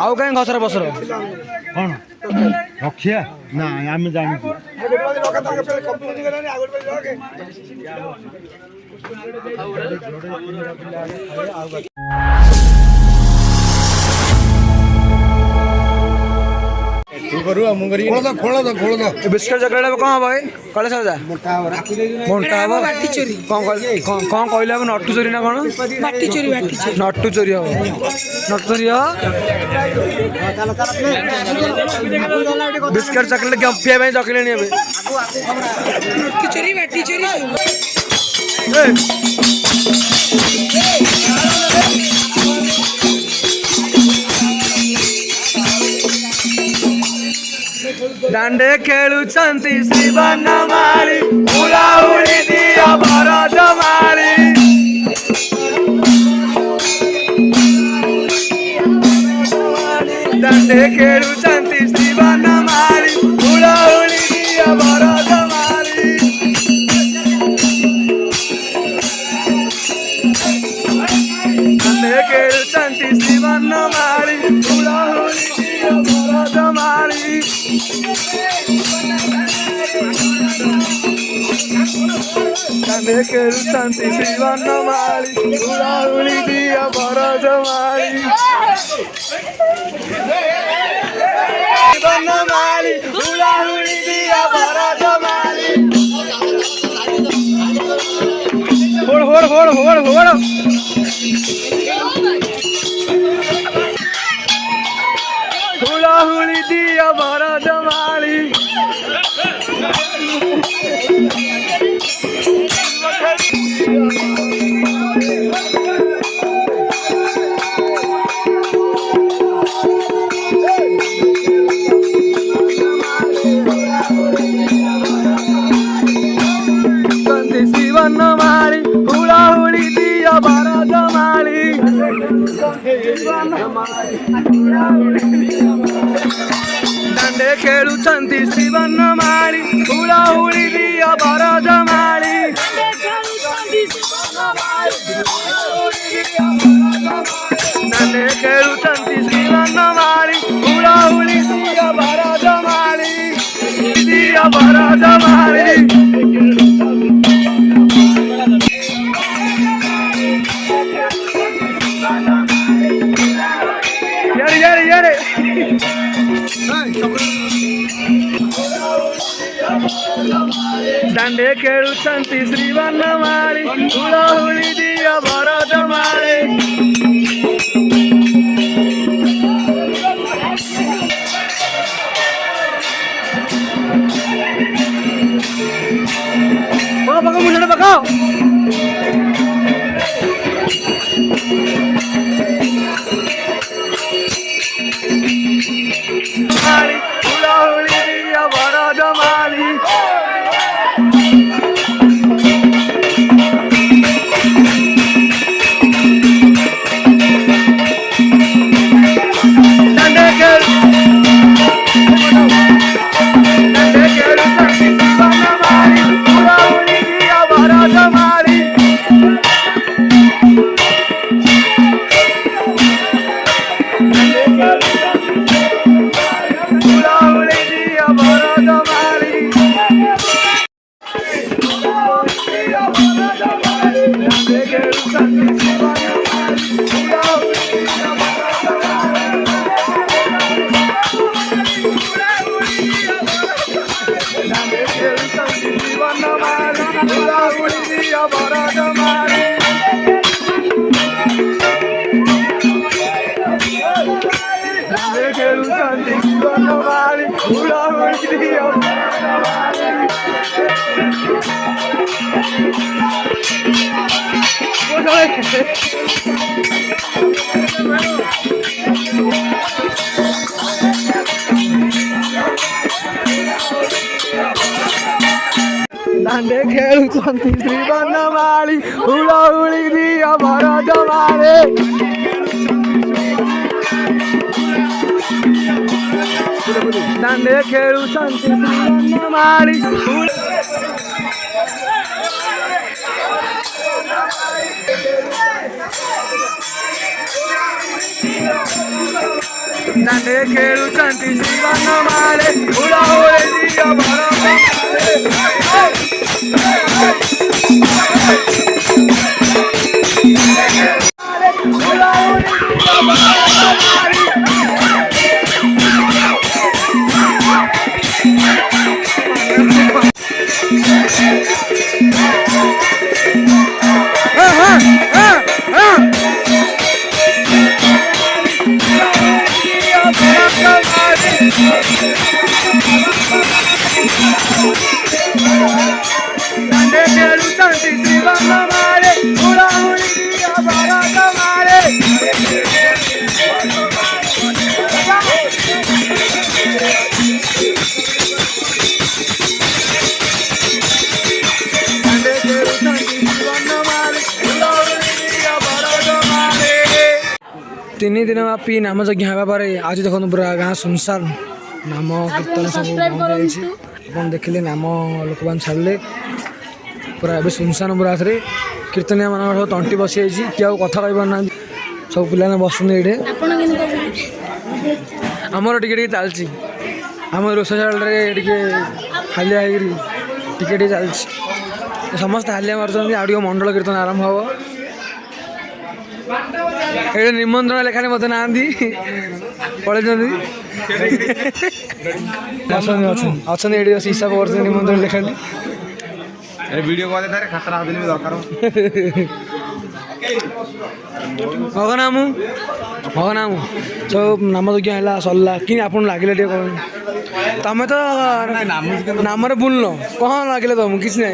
आउ कहीं घसर बसर कौन रखिया ना आम जानी बिस्कुट चकलेट कौन भाई कले सजा मोटा हम बाटी चोरी कौन कहले हम नटू चोरी ना कौन बाटी चोरी नटू चोरी हम नटू चोरी बिस्कुट चकलेट गंपिया में चकले नहीं नटू चोरी बाटी चोरी दांडे खेलुचंती श्रीवन मारी उड़ा उड़ी दिया भरत मारी दांडे खेलुचंती श्रीवन मारी उड़ा उड़ी दिया भरत मारी दांडे खेलुचंती श्रीवन मारी उड़ा उड़ी दिया भरत मारी दांडे खेलुचंती श्रीवन मारी उड़ा उड़ी दिया भरत मारी श्रीवन मारी उड़ा उड़ी दिया भरत मारी होड़ होड़ होड़ होड़ होड़ उड़ा उड़ी दिया भरत मारी श्रीवन मारी उड़ा उड़ी दिया भरत मारी दांडे खेलुचंती श्रीवन मारी उड़ा उड़ी दिया भरत मारी दांडे खेलुचंती श्रीवन मारी उड़ा उड़ी दिया भरत मारी दिया भरत मारी दांडे खेलुचंती श्रीवन मारी उड़ा उड़ी दिया भरत मारी पकाओ मुझे पकाओ मारी उड़ा उड़ी दिया भरत मारी दांडे खेलुचंती श्री बनमाली हुड़ाहुड़ी दिया भरत मारे दांडे खेलुचंती श्री बनमाली दांडे खेलुचंती श्री बनमाली हुड़ाहुड़ी दिया भरत तीन दिन पी नाम यज्ञ हाँ पर आज देखो पूरा गाँ सुनसान नाम कीर्तन सब आप देखिले नाम लोक मैंने छाड़े पूरा ए सुनसान पूरा थे कीर्तनिया मान तंटी बसी जाइए कि कथा कही पार ना सब पिला बसुन ये आमर टे चलती आम रोषशाल हालिया टे चलती समस्त हालिया मार्च आगे मंडल कीर्तन आरंभ हम ये निमंत्रण लेखाने मत ना पड़े अच्छा ये हिसाब कर निमंत्रण लेखा भगनामु भगनामु सब नाम यज्ञ है सरला कि आप लगे तुम तो नाम बुलल कौन लगे तुम किसी ना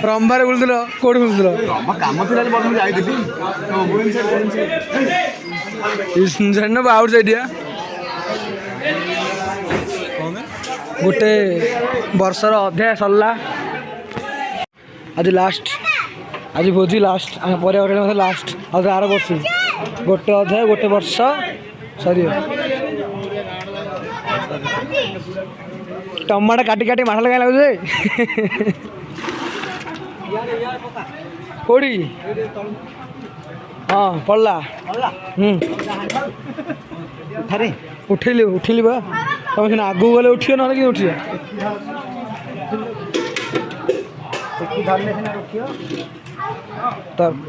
रंबार बुलुल कौट बुलुल जान आउट साइडिया गोटे वर्षर अध्याय सरला आज लास्ट आज भोजी लास्ट पर लास्ट आज आर वर्ष गोटे अध्याय गोटे वर्ष सर टमाटो काटी काटी माठ लगा लगे कौड़ी हाँ पड़ला उठेली उठेली बा तुम सीना आगू गले उठियो ना कि उठियो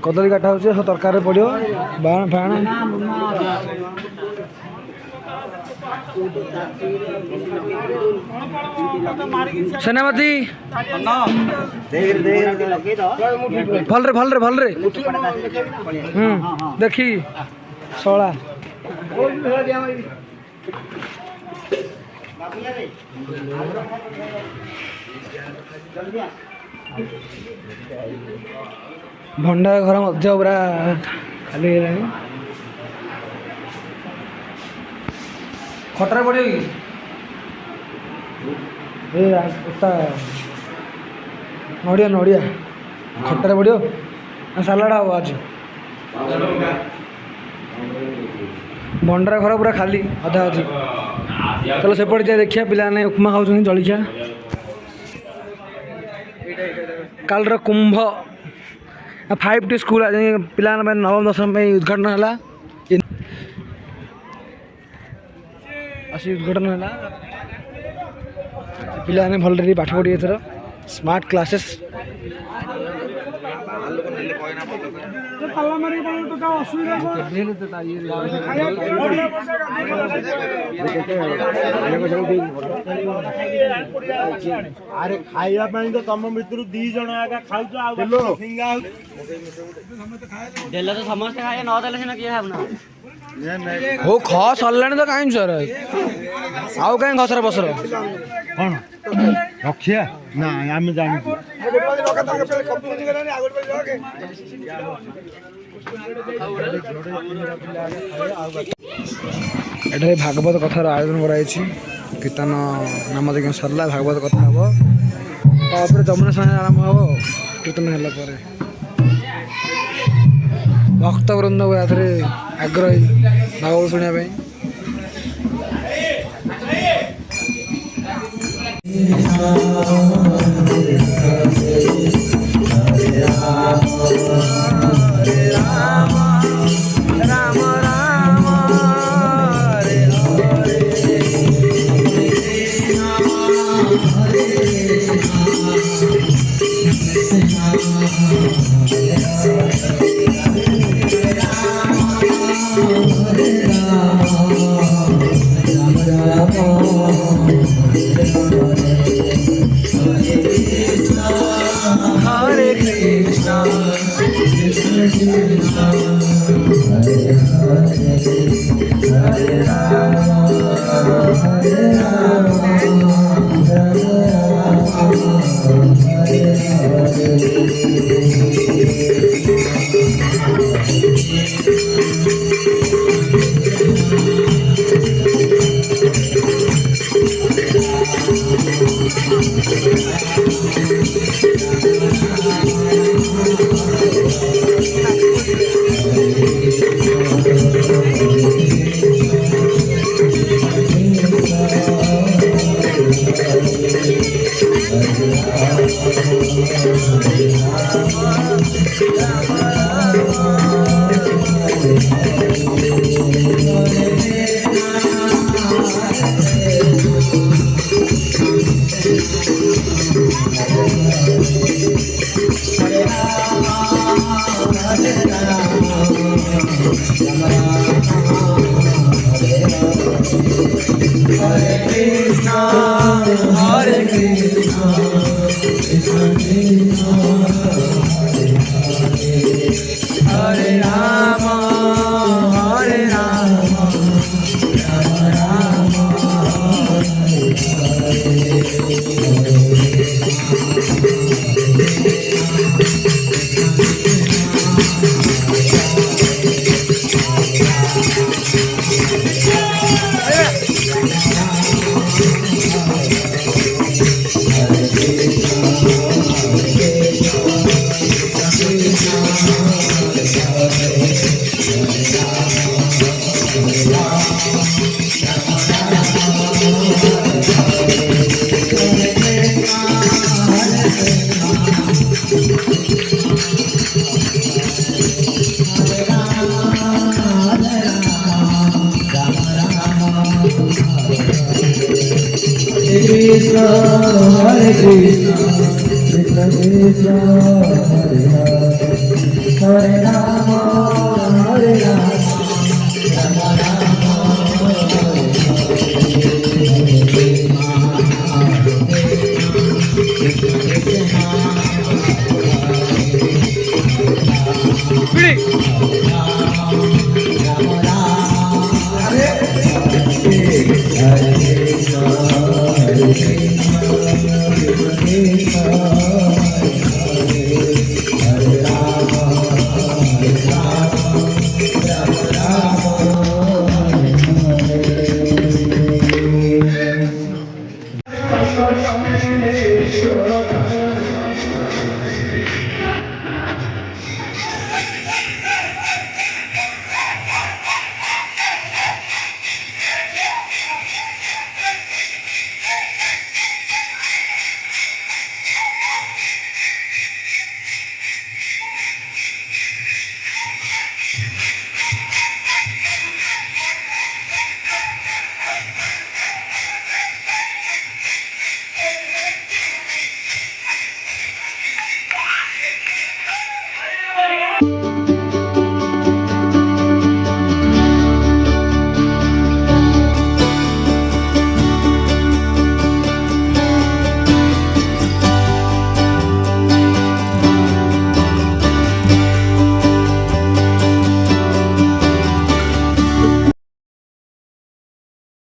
कदली काटा हो तरकारी पड़ो बाण फाण सेनापति भलरे भलरे भलरे देखी शला भंडार घर मध्य पूरा खाली खटर पड़े नड़िया नड़िया खटर पड़ो सालाड हम आज भंडार घर पूरा खाली अधा अच्छी चलो सेपटे जा देखिए पिलाने उपमा खाऊँ जलिया काल कुंभ 5T स्कूल पिला नवम दशम उद्घाटन है उद्घाटन है पिलाने भलरे पाठ पढ़ी एथर स्मार्ट क्लासेस अरे खाइबा तो तुम भितर 2 जन आगा खाऊ तो समस्त खाए न देले सिना किए खाबना हो खा सरला तो कहीं सर आउ कहीं घसर बसर कौन रखिया ना आम जानी भागवत कथार आयोजन कराई कीर्तन नाम सरला भागवत कथा हम ତାପରେ ଯମୁନା ସ୍ନାନ ଆରମ୍ଭ ହେବ କୀର୍ତ୍ତନ ହେଲା ପରେ। ଭକ୍ତବୃନ୍ଦ ଏଥିରେ ଆଗ୍ରହୀ ଭାଗବତ ଶୁଣିବା ପାଇଁ।